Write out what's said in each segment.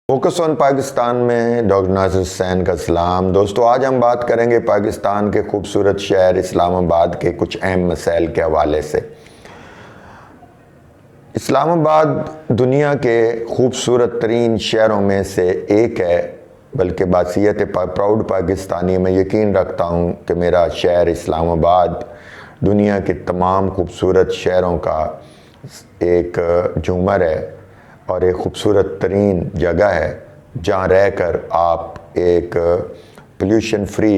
Focus on Pakistan में doctor Nasir Hussain का सलाम। दोस्तों, आज हम बात करेंगे पाकिस्तान के खूबसूरत शहर इस्लामाबाद के कुछ अहम मसाइल के हवाले से। इस्लामाबाद दुनिया के खूबसूरत तरीन शहरों में से एक है, बल्कि बासियत प्राउड पाकिस्तानी में यकीन रखता हूँ कि मेरा शहर इस्लामाबाद दुनिया के तमाम खूबसूरत शहरों का एक झूमर है और एक ख़ूबसूरत तरीन जगह है जहाँ रहकर आप एक पोल्यूशन फ्री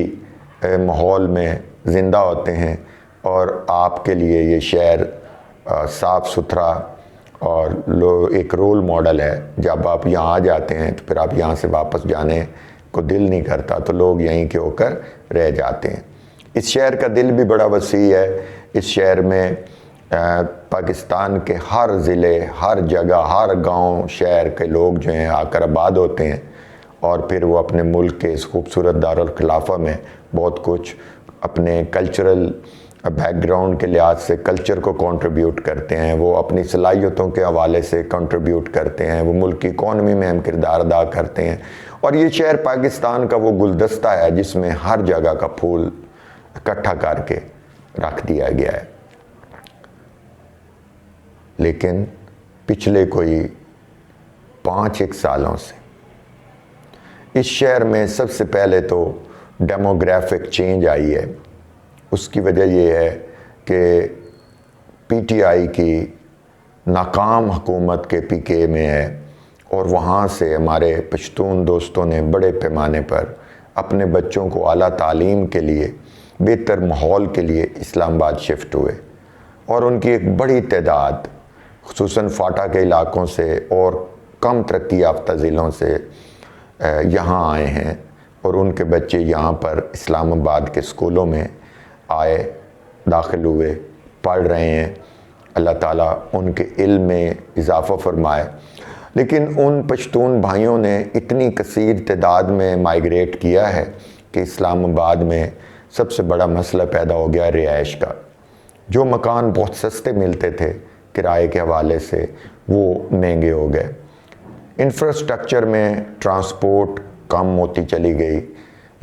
माहौल में ज़िंदा होते हैं और आपके लिए ये शहर साफ़ सुथरा और एक रोल मॉडल है। जब आप यहाँ आ जाते हैं तो फिर आप यहाँ से वापस जाने को दिल नहीं करता, तो लोग यहीं के होकर रह जाते हैं। इस शहर का दिल भी बड़ा वसी है। इस शहर में पाकिस्तान के हर ज़िले, हर जगह, हर गांव, शहर के लोग जो हैं आकर आबाद होते हैं और फिर वो अपने मुल्क के इस खूबसूरत दारुल खिलाफा में बहुत कुछ अपने कल्चरल बैकग्राउंड के लिहाज से कल्चर को कंट्रीब्यूट करते हैं। वो अपनी सलाहियतों के हवाले से कंट्रीब्यूट करते हैं, वो मुल्क की इकॉनमी में अहम किरदार अदा करते हैं। और ये शहर पाकिस्तान का वो गुलदस्ता है जिसमें हर जगह का फूल इकट्ठा करके रख दिया गया है। लेकिन पिछले कोई 5-1 सालों से इस शहर में सबसे पहले तो डेमोग्राफिक चेंज आई है। उसकी वजह ये है कि पीटीआई की नाकाम हुकूमत के पीके में है और वहाँ से हमारे पश्तून दोस्तों ने बड़े पैमाने पर अपने बच्चों को आला तालीम के लिए, बेहतर माहौल के लिए इस्लामाबाद शिफ्ट हुए और उनकी एक बड़ी तादाद खुसूसन फाटा के इलाकों से और कम तरक्की याफ्ता ज़िलों से यहाँ आए हैं और उनके बच्चे यहाँ पर इस्लामाबाद के स्कूलों में आए, दाखिल हुए, पढ़ रहे हैं। अल्लाह ताला उनके इल्म में इजाफ़ा फरमाए। लेकिन उन पश्तून भाइयों ने इतनी कसीर तादाद में माइग्रेट किया है कि इस्लामाबाद में सबसे बड़ा मसला पैदा हो गया रिहाइश का। जो मकान बहुत सस्ते मिलते थे किराए के हवाले से, वो महंगे हो गए। इंफ्रास्ट्रक्चर में ट्रांसपोर्ट कम होती चली गई,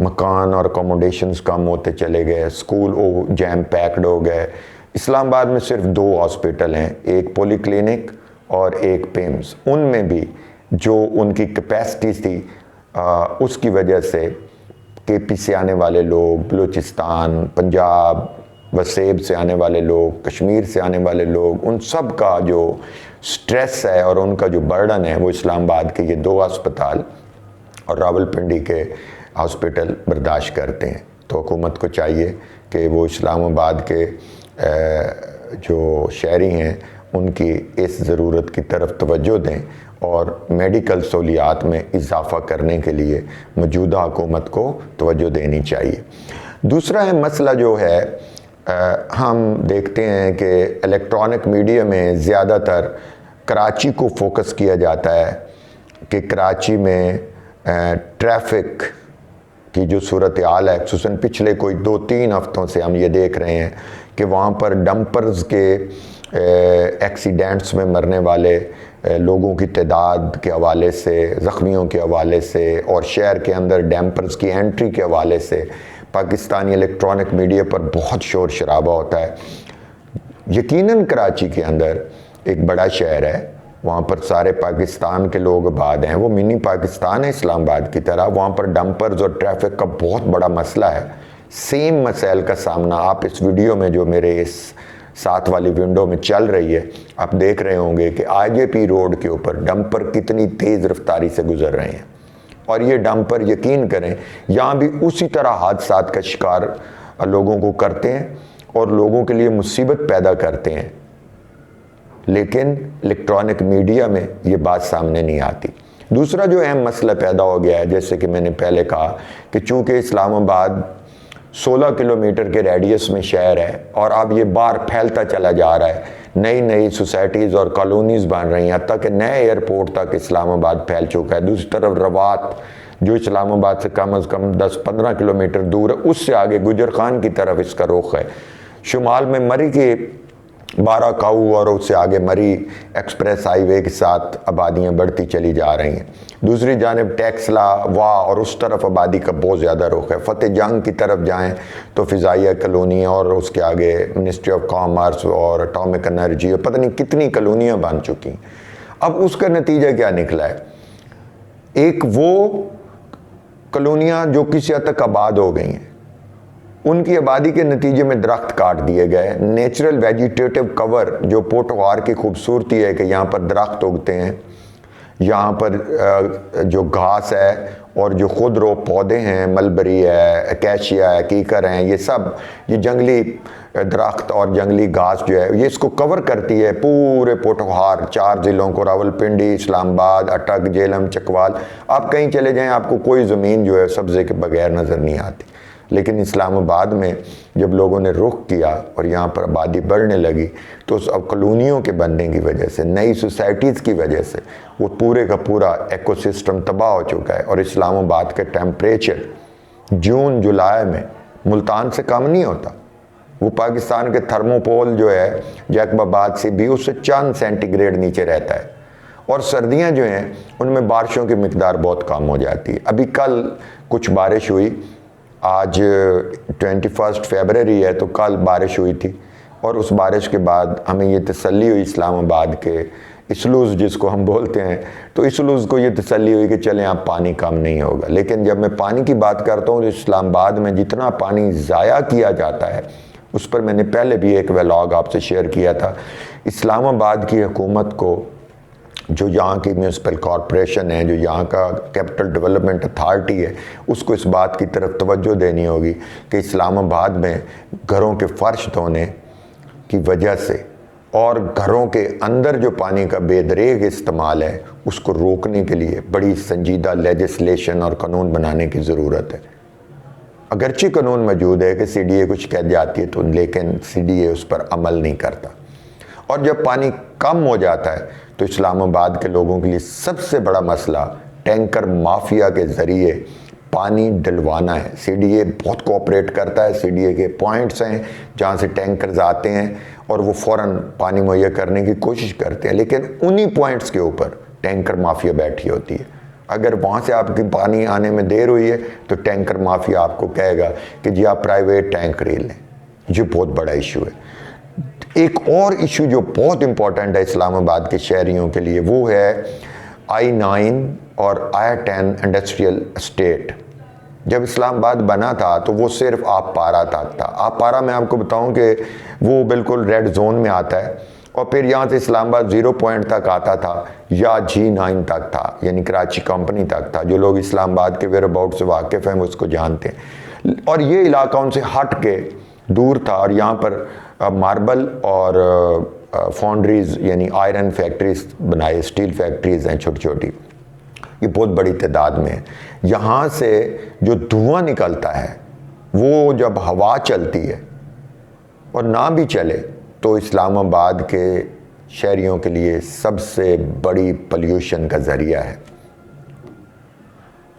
मकान और अकोमोडेशंस कम होते चले गए, स्कूल जैम पैक्ड हो गए। इस्लामाबाद में सिर्फ 2 हॉस्पिटल हैं, एक पॉली क्लिनिक और एक पिम्स। उनमें भी जो उनकी कैपेसिटी थी उसकी वजह से केपी से आने वाले लोग, बलूचिस्तान, पंजाब, वसेब से आने वाले लोग, कश्मीर से आने वाले लोग, उन सब का जो स्ट्रेस है और उनका जो बर्डन है वो इस्लामाबाद के ये 2 अस्पताल और रावलपिंडी के हॉस्पिटल बर्दाश्त करते हैं। तो हुकूमत को चाहिए कि वो इस्लामाबाद के जो शहरी हैं उनकी इस ज़रूरत की तरफ तवज्जो दें और मेडिकल सहूलियात में इजाफ़ा करने के लिए मौजूदा हुकूमत को तवज्जो देनी चाहिए। दूसरा है मसला जो है, हम देखते हैं कि इलेक्ट्रॉनिक मीडिया में ज़्यादातर कराची को फोकस किया जाता है कि कराची में ट्रैफिक की जो सूरत हाल है, खुसूसन पिछले कोई 2-3 हफ्तों से हम ये देख रहे हैं कि वहाँ पर डंपर्स के एक्सीडेंट्स में मरने वाले लोगों की तादाद के हवाले से, ज़ख्मियों के हवाले से और शहर के अंदर डंपर्स की एंट्री के हवाले से पाकिस्तानी इलेक्ट्रॉनिक मीडिया पर बहुत शोर शराबा होता है। यकीनन कराची के अंदर एक बड़ा शहर है, वहाँ पर सारे पाकिस्तान के लोग आबाद हैं, वो मिनी पाकिस्तान है इस्लामाबाद की तरह। वहाँ पर डंपर्स और ट्रैफिक का बहुत बड़ा मसला है। सेम मसाइल का सामना आप इस वीडियो में जो मेरे इस साथ वाली विंडो में चल रही है, आप देख रहे होंगे कि आईजेपी रोड के ऊपर डंपर कितनी तेज़ रफ्तारी से गुजर रहे हैं और ये डंपर यकीन करें यहाँ भी उसी तरह हादसात का शिकार लोगों को करते हैं और लोगों के लिए मुसीबत पैदा करते हैं। लेकिन इलेक्ट्रॉनिक मीडिया में ये बात सामने नहीं आती। दूसरा जो अहम मसला पैदा हो गया है, जैसे कि मैंने पहले कहा कि चूँकि इस्लामाबाद 16 किलोमीटर के रेडियस में शहर है और अब ये बाहर फैलता चला जा रहा है, नई नई सोसाइटीज़ और कॉलोनीज़ बन रही हैं, हत्ता कि नए एयरपोर्ट तक इस्लामाबाद फैल चुका है। दूसरी तरफ रवात जो इस्लामाबाद से कम अज़ कम 10-15 किलोमीटर दूर है, उससे आगे गुजर खान की तरफ इसका रुख है। शुमाल में मरी के 12 काऊ और उससे आगे मरी एक्सप्रेस हाईवे के साथ आबादियाँ बढ़ती चली जा रही हैं। दूसरी जानिब टेक्सला, वाह और उस तरफ आबादी का बहुत ज़्यादा रुख है। फतेह जंग की तरफ जाएं तो फ़िज़ाइया कॉलोनी और उसके आगे मिनिस्ट्री ऑफ कॉमर्स और एटॉमिक एनर्जी और पता नहीं कितनी कॉलोनियाँ बन चुकी हैं। अब उसका नतीजा क्या निकला है? एक वो कॉलोनियाँ जो किसी हद तक आबाद हो गई हैं, उनकी आबादी के नतीजे में दरख्त काट दिए गए। नेचुरल वेजिटेटिव कवर जो पोटोहार की खूबसूरती है कि यहाँ पर दरख्त उगते हैं, यहाँ पर जो घास है और जो खुदरो पौधे हैं, मलबरी है, अकेशिया है, कीकर हैं, ये सब ये जंगली दरख्त और जंगली घास जो है ये इसको कवर करती है पूरे पोटोहार 4 ज़िलों को, रावलपिंडी, इस्लामाबाद, अटक, झेलम, चकवाल। आप कहीं चले जाएं आपको कोई ज़मीन जो है सब्ज़े के बगैर नज़र नहीं आती। लेकिन इस्लामाबाद में जब लोगों ने रुख किया और यहाँ पर आबादी बढ़ने लगी तो अब कॉलोनियों के बनने की वजह से, नई सोसाइटीज़ की वजह से वो पूरे का पूरा इकोसिस्टम तबाह हो चुका है। और इस्लामाबाद का टेम्परेचर जून जुलाई में मुल्तान से कम नहीं होता। वो पाकिस्तान के थर्मोपोल जो है जैकबाबाद से भी उससे चंद सेंटीग्रेड नीचे रहता है। और सर्दियाँ जो हैं उनमें बारिशों की मिकदार बहुत कम हो जाती है। अभी कल कुछ बारिश हुई, आज 21 फरवरी है तो कल बारिश हुई थी और उस बारिश के बाद हमें ये तसल्ली हुई इस्लामाबाद के इसलूज़ जिसको हम बोलते हैं, तो इसलूज़ को ये तसल्ली हुई कि चलें अब पानी कम नहीं होगा। लेकिन जब मैं पानी की बात करता हूँ तो इस्लामाबाद में जितना पानी ज़ाया किया जाता है उस पर मैंने पहले भी एक व्लॉग आपसे शेयर किया था। इस्लामाबाद की हुकूमत को, जो यहाँ की म्यूनसिपल कॉरपोरेशन है, जो यहाँ का कैपिटल डेवलपमेंट अथॉरिटी है, उसको इस बात की तरफ तवज्जो देनी होगी कि इस्लामाबाद में घरों के फ़र्श धोने की वजह से और घरों के अंदर जो पानी का बेदरेग इस्तेमाल है उसको रोकने के लिए बड़ी संजीदा लेजिस्लेशन और कानून बनाने की ज़रूरत है। अगरचे कानून मौजूद है कि CDA कुछ कह जाती है तो, लेकिन CDA उस पर अमल नहीं करता। और जब पानी कम हो जाता है तो इस्लामाबाद के लोगों के लिए सबसे बड़ा मसला टैंकर माफिया के ज़रिए पानी डलवाना है। CDA बहुत कोऑपरेट करता है। CDA के पॉइंट्स हैं जहाँ से टैंकर्स आते हैं और वो फ़ौरन पानी मुहैया करने की कोशिश करते हैं, लेकिन उन्हीं पॉइंट्स के ऊपर टैंकर माफिया बैठी होती है। अगर वहाँ से आपकी पानी आने में देर हुई है तो टैंकर माफिया आपको कहेगा कि जी आप प्राइवेट टैंक ले लें। ये बहुत बड़ा इशू है। एक और इशू जो बहुत इम्पॉर्टेंट है इस्लामाबाद के शहरियों के लिए, वो है I9 और I10 इंडस्ट्रियल एस्टेट। जब इस्लामाबाद बना था तो वो सिर्फ आपारा तक था। आपारा मैं आपको बताऊं कि वो बिल्कुल रेड जोन में आता है और फिर यहाँ से इस्लामाबाद 0 पॉइंट तक आता था या G9 तक था, यानी कराची कंपनी तक था। जो लोग इस्लामाबाद के वेयर अबाउट से वाकिफ़ हैं वो उसको जानते हैं। और ये इलाका उनसे हट के दूर था और यहाँ पर मार्बल और फाउंड्रीज़ यानी आयरन फैक्ट्रीज बनाए, स्टील फैक्ट्रीज़ हैं छोटी छोटी, ये बहुत बड़ी तादाद में है। यहाँ से जो धुआं निकलता है वो जब हवा चलती है और ना भी चले तो इस्लामाबाद के शहरियों के लिए सबसे बड़ी पोल्यूशन का ज़रिया है।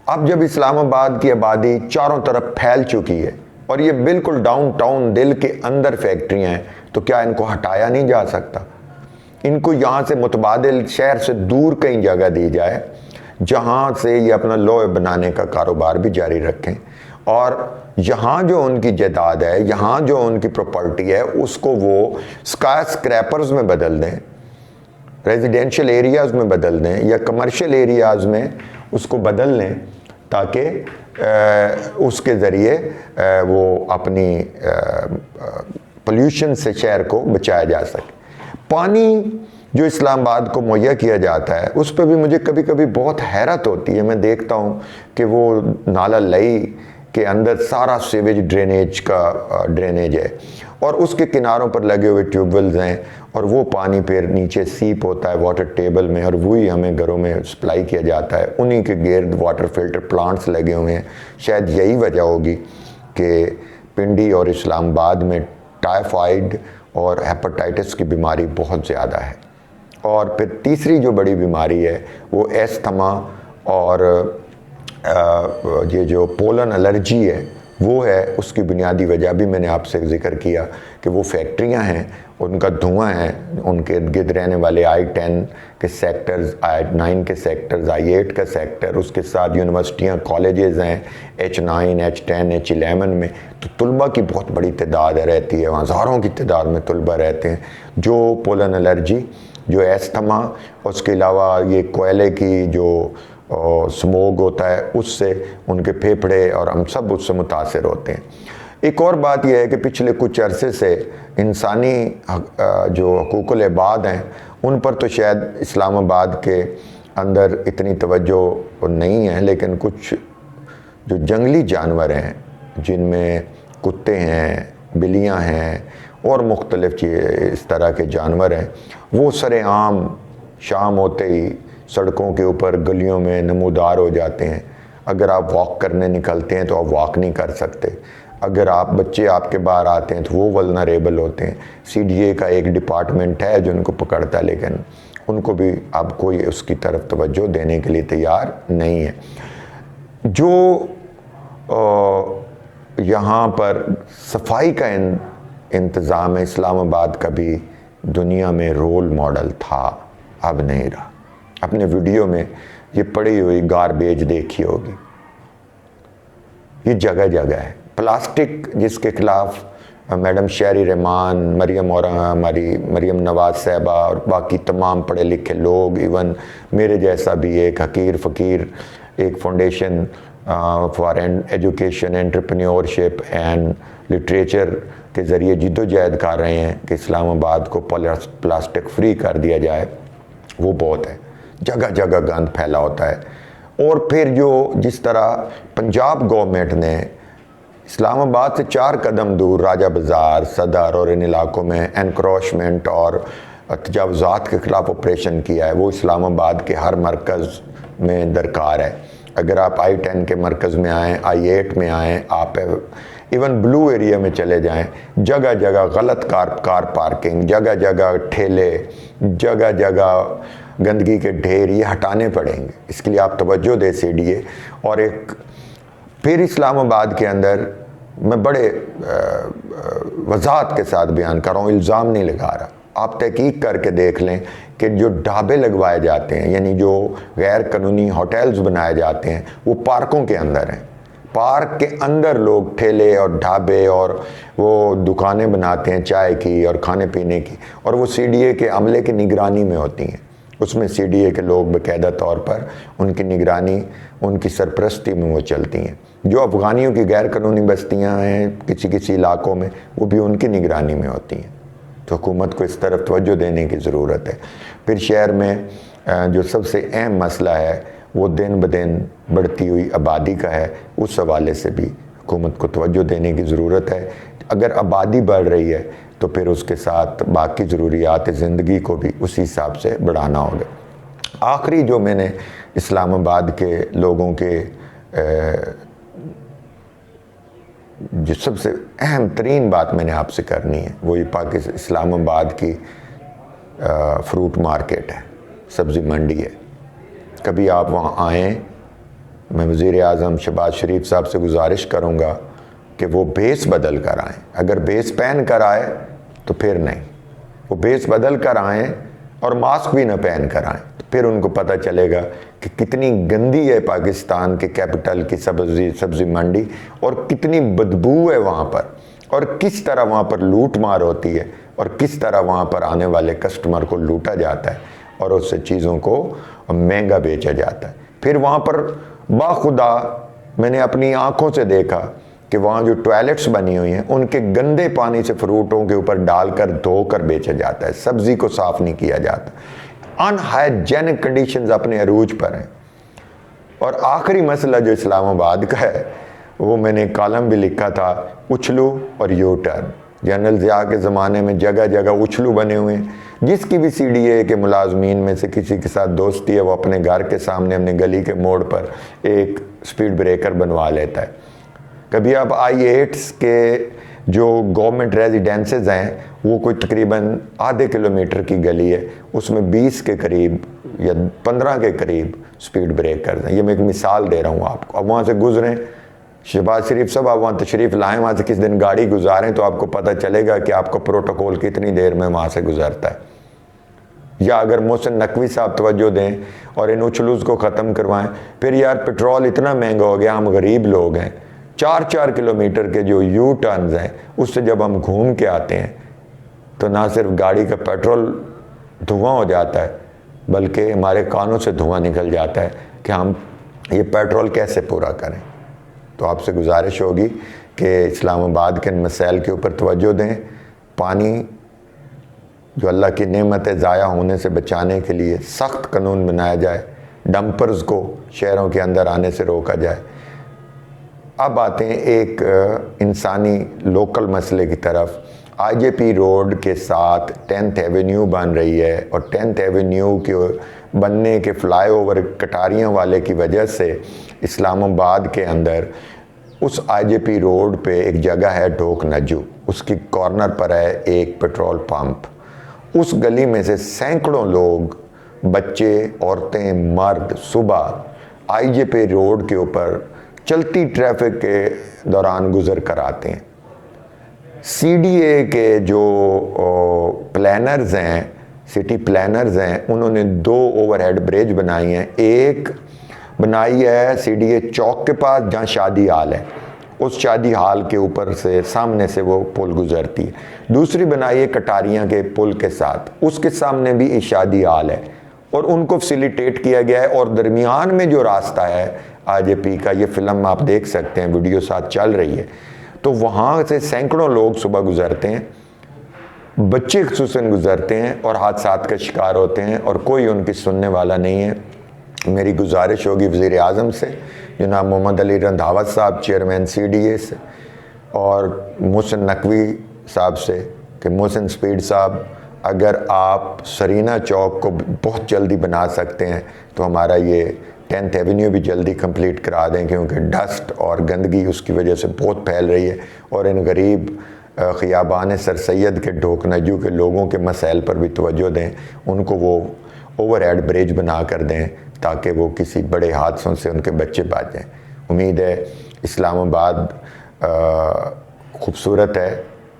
अब जब इस्लामाबाद की आबादी चारों तरफ फैल चुकी है और ये बिल्कुल डाउनटाउन दिल के अंदर फैक्ट्रियाँ हैं, तो क्या इनको हटाया नहीं जा सकता? इनको यहाँ से मुतबादिल शहर से दूर कहीं जगह दी जाए जहाँ से ये अपना लोहे बनाने का कारोबार भी जारी रखें और यहाँ जो उनकी जायदाद है, यहाँ जो उनकी प्रॉपर्टी है, उसको वो स्काई स्क्रैपर्स में बदल दें, रेजिडेंशियल एरियाज़ में बदल दें या कमर्शियल एरियाज़ में उसको बदल लें ताकि उसके ज़रिए वो अपनी पोल्यूशन से शहर को बचाया जा सके। पानी जो इस्लामाबाद को मुहैया किया जाता है उस पर भी मुझे कभी कभी बहुत हैरत होती है। मैं देखता हूँ कि वो नाला लई के अंदर सारा सीवेज ड्रेनेज है और उसके किनारों पर लगे हुए ट्यूबवेल्स हैं और वो पानी फिर नीचे सीप होता है वाटर टेबल में और वही हमें घरों में सप्लाई किया जाता है। उन्हीं के गिर्द वाटर फिल्टर प्लांट्स लगे हुए हैं। शायद यही वजह होगी कि पिंडी और इस्लामाबाद में टाइफाइड और हेपेटाइटिस की बीमारी बहुत ज़्यादा है। और फिर तीसरी जो बड़ी बीमारी है वो एस्थमा और ये जो पोलन एलर्जी है وہ ہے اس کی بنیادی وجہ بھی میں نے آپ سے ذکر کیا کہ وہ فیکٹریاں ہیں، ان کا دھواں ہے، ان کے ارد گرد رہنے والے I-10 کے سیکٹرز، I-9 کے سیکٹرز، I-8 کا سیکٹر، اس کے ساتھ یونیورسٹیاں، کالجز ہیں H-9 H-10 H-11 میں، تو طلبہ کی بہت بڑی تعداد رہتی ہے وہاں، ہزاروں کی تعداد میں طلبہ رہتے ہیں جو پولن الرجی، جو ایستھما، اس کے علاوہ یہ کوئلے کی جو سموگ ہوتا ہے اس سے ان کے پھیپھڑے اور ہم سب اس سے متاثر ہوتے ہیں۔ ایک اور بات یہ ہے کہ پچھلے کچھ عرصے سے انسانی جو حقوق العباد ہیں ان پر تو شاید اسلام آباد کے اندر اتنی توجہ نہیں ہے، لیکن کچھ جو جنگلی جانور ہیں جن میں کتے ہیں، بلیاں ہیں اور مختلف اس طرح کے جانور ہیں، وہ سر عام شام ہوتے ہی سڑکوں کے اوپر گلیوں میں نمودار ہو جاتے ہیں۔ اگر آپ واک کرنے نکلتے ہیں تو آپ واک نہیں کر سکتے، اگر آپ بچے آپ کے باہر آتے ہیں تو وہ ولنریبل ہوتے ہیں۔ CDA کا ایک ڈپارٹمنٹ ہے جو ان کو پکڑتا ہے، لیکن ان کو بھی اب کوئی اس کی طرف توجہ دینے کے لیے تیار نہیں ہے۔ جو یہاں پر صفائی کا انتظام ہے، اسلام آباد کا بھی دنیا میں رول ماڈل تھا، اب نہیں رہا۔ اپنے ویڈیو میں یہ پڑی ہوئی گاربیج دیکھی ہوگی، یہ جگہ جگہ ہے۔ پلاسٹک جس کے خلاف میڈم شہری رحمان، مریم اور ہماری مریم نواز صاحبہ اور باقی تمام پڑھے لکھے لوگ، ایون میرے جیسا بھی ایک حقیر فقیر ایک foundation for education entrepreneurship and literature کے ذریعے جد و جہد کر رہے ہیں کہ اسلام آباد کو پلاسٹک فری کر دیا جائے، وہ بہت ہے۔ جگہ جگہ گند پھیلا ہوتا ہے۔ اور پھر جس طرح پنجاب گورنمنٹ نے اسلام آباد سے 4 قدم دور راجہ بازار، صدر اور ان علاقوں میں انکروچمنٹ اور تجاوزات کے خلاف آپریشن کیا ہے، وہ اسلام آباد کے ہر مرکز میں درکار ہے۔ اگر آپ I-10 کے مرکز میں آئیں، I-8 میں آئیں، آپ ایون بلو ایریا میں چلے جائیں، جگہ جگہ غلط کار پارکنگ، جگہ جگہ ٹھیلے، جگہ جگہ گندگی کے ڈھیر، یہ ہٹانے پڑیں گے۔ اس کے لیے آپ توجہ دیں CDA۔ اور ایک پھر اسلام آباد کے اندر میں بڑے وضاحت کے ساتھ بیان کر رہا ہوں، الزام نہیں لگا رہا، آپ تحقیق کر کے دیکھ لیں کہ جو ڈھابے لگوائے جاتے ہیں، یعنی جو غیر قانونی ہوٹلز بنائے جاتے ہیں، وہ پارکوں کے اندر ہیں۔ پارک کے اندر لوگ ٹھیلے اور ڈھابے اور وہ دکانیں بناتے ہیں چائے کی اور کھانے پینے کی، اور وہ CDA کے عملے کی نگرانی میں ہوتی ہیں۔ اس میں CDA کے لوگ باقاعدہ طور پر ان کی نگرانی، ان کی سرپرستی میں وہ چلتی ہیں۔ جو افغانیوں کی غیر قانونی بستیاں ہیں کسی علاقوں میں، وہ بھی ان کی نگرانی میں ہوتی ہیں۔ تو حکومت کو اس طرف توجہ دینے کی ضرورت ہے۔ پھر شہر میں جو سب سے اہم مسئلہ ہے وہ دن بدن بڑھتی ہوئی آبادی کا ہے، اس حوالے سے بھی حکومت کو توجہ دینے کی ضرورت ہے۔ اگر آبادی بڑھ رہی ہے تو پھر اس کے ساتھ باقی ضروریات زندگی کو بھی اسی حساب سے بڑھانا ہوگا۔ آخری جو میں نے اسلام آباد کے لوگوں کے جو سب سے اہم ترین بات میں نے آپ سے کرنی ہے وہ یہ اسلام آباد کی فروٹ مارکیٹ ہے، سبزی منڈی ہے۔ کبھی آپ وہاں آئیں، میں وزیر اعظم شہباز شریف صاحب سے گزارش کروں گا کہ وہ بیس بدل کر آئیں۔ اگر بیس پہن کر آئے تو پھر نہیں، وہ بیس بدل کر آئیں اور ماسک بھی نہ پہن کر آئیں، تو پھر ان کو پتہ چلے گا کہ کتنی گندی ہے پاکستان کے کیپٹل کی سبزی منڈی، اور کتنی بدبو ہے وہاں پر، اور کس طرح وہاں پر لوٹ مار ہوتی ہے، اور کس طرح وہاں پر آنے والے کسٹمر کو لوٹا جاتا ہے اور اس سے چیزوں کو مہنگا بیچا جاتا ہے۔ پھر وہاں پر باخدا میں نے اپنی آنکھوں سے دیکھا کہ وہاں جو ٹوائلٹس بنی ہوئی ہیں ان کے گندے پانی سے فروٹوں کے اوپر ڈال کر دھو کر بیچا جاتا ہے، سبزی کو صاف نہیں کیا جاتا۔ ان ہائیجینک کنڈیشنز اپنے عروج پر ہیں۔ اور آخری مسئلہ جو اسلام آباد کا ہے وہ میں نے کالم بھی لکھا تھا، اچھلو اور یو ٹرن۔ جنرل ضیاء کے زمانے میں جگہ جگہ اچھلو بنے ہوئے ہیں، جس کی بھی CDA کے ملازمین میں سے کسی کے ساتھ دوستی ہے وہ اپنے گھر کے سامنے اپنے گلی کے موڑ پر ایک سپیڈ بریکر بنوا لیتا ہے۔ کبھی آپ I-8 کے جو گورنمنٹ ریزیڈنسز ہیں وہ کوئی تقریباً آدھے کلومیٹر کی گلی ہے، اس میں 20 کے قریب یا 15 کے قریب سپیڈ بریکرز ہیں۔ یہ میں ایک مثال دے رہا ہوں آپ کو۔ اب وہاں سے گزریں शहबाज शरीफ साहब आप वहाँ तशरीफ़ लाएँ, वहाँ से किस दिन गाड़ी गुजारें तो आपको पता चलेगा कि आपका प्रोटोकॉल कितनी देर में वहाँ से गुजरता है। या अगर मोहसिन नकवी साहब तवज्जो दें और इन उछलूस को ख़त्म करवाएं। फिर यार पेट्रोल इतना महंगा हो गया, हम गरीब लोग हैं, 4-4 किलोमीटर के जो यू टर्न्स हैं उससे जब हम घूम के आते हैं तो ना सिर्फ गाड़ी का पेट्रोल धुआं हो जाता है बल्कि हमारे कानों से धुआं निकल जाता है कि हम ये पेट्रोल कैसे पूरा करें। तो आपसे गुजारिश होगी कि इस्लामाबाद के मसाइल के ऊपर तवज्जो दें। पानी जो अल्लाह की नेमत है ज़ाया होने से बचाने के लिए सख्त कानून बनाया जाए, डंपर्स को शहरों के अंदर आने से रोका जाए। अब आते हैं एक इंसानी लोकल मसले की तरफ। आईजेपी रोड के साथ 10th एवेन्यू बन रही है और 10th एवेन्यू के बनने के फ्लाईओवर कटारियों वाले की वजह से इस्लामाबाद के अंदर उस आईजेपी रोड पे एक जगह है ढोक नजू, उसकी कॉर्नर पर है एक पेट्रोल पंप। उस गली में से सैकड़ों लोग, बच्चे, औरतें, मर्द सुबह आईजेपी रोड के ऊपर चलती ट्रैफिक के दौरान गुजर कर आते हैं। सीडीए के जो प्लानर्स हैं, सिटी प्लानर्स हैं, उन्होंने 2 ओवरहेड ब्रिज बनाई हैं। एक बनाई है सीडीए चौक के पास जहाँ शादी हाल है, उस शादी हाल के ऊपर से सामने से वो पुल गुजरती है। दूसरी बनाई है कटारियाँ के पुल के साथ, उसके सामने भी एक शादी हाल है और उनको फैसिलिटेट किया गया है। और दरमियान में जो रास्ता है आईजेपी का, ये फिल्म आप देख सकते हैं, वीडियो साथ चल रही है, तो वहाँ से सैकड़ों लोग सुबह गुजरते हैं, बच्चे खुसूसन गुजरते हैं और हादसात का शिकार होते हैं और कोई उनकी सुनने वाला नहीं है। मेरी गुजारिश होगी वज़ीर आज़म से, जनाब मोहम्मद अली रंधावा साहब चेयरमैन सीडीए से, और मोहसिन नकवी साहब से कि मोहसिन स्पीड साहब अगर आप सरीना चौक को बहुत जल्दी बना सकते हैं तो हमारा ये 10th एवेन्यू भी जल्दी कंप्लीट करा दें, क्योंकि डस्ट और गंदगी उसकी वजह से बहुत फैल रही है। और इन गरीब ख़ियाबान सर सैयद के ढोक नजू के लोगों के मसाइल पर भी तवज्जो दें, उनको वो ओवरहेड ब्रिज बना कर दें ताकि वो किसी बड़े हादसों से उनके बच्चे बच जाएँ। उम्मीद है इस्लामाबाद खूबसूरत है,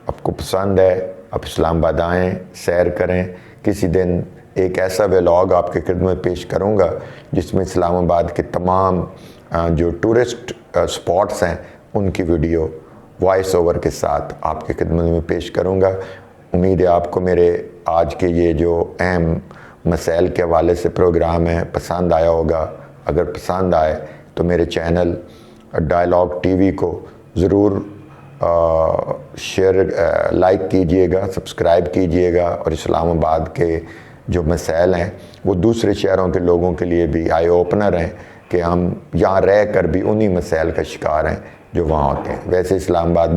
आपको पसंद है, आप इस्लामाबाद आएँ, सैर करें। किसी दिन एक ऐसा व्लॉग आपके खिदमत में पेश करूँगा जिसमें इस्लामाबाद के तमाम जो टूरिस्ट स्पॉट्स हैं उनकी वीडियो वॉइस ओवर के साथ आपके खिदमत में पेश करूँगा। उम्मीद है आपको मेरे आज के ये जो अहम मसाइल के हवाले से प्रोग्राम है पसंद आया होगा। अगर पसंद आए तो मेरे चैनल डायलॉग टीवी को ज़रूर शेयर लाइक कीजिएगा, सब्सक्राइब कीजिएगा और इस्लामाबाद के जो मसाइल हैं वो दूसरे शहरों के लोगों के लिए भी आई ओपनर हैं कि हम यहाँ रह कर भी उन्हीं मसाइल का शिकार हैं जो वहाँ होते हैं। वैसे इस्लामाबाद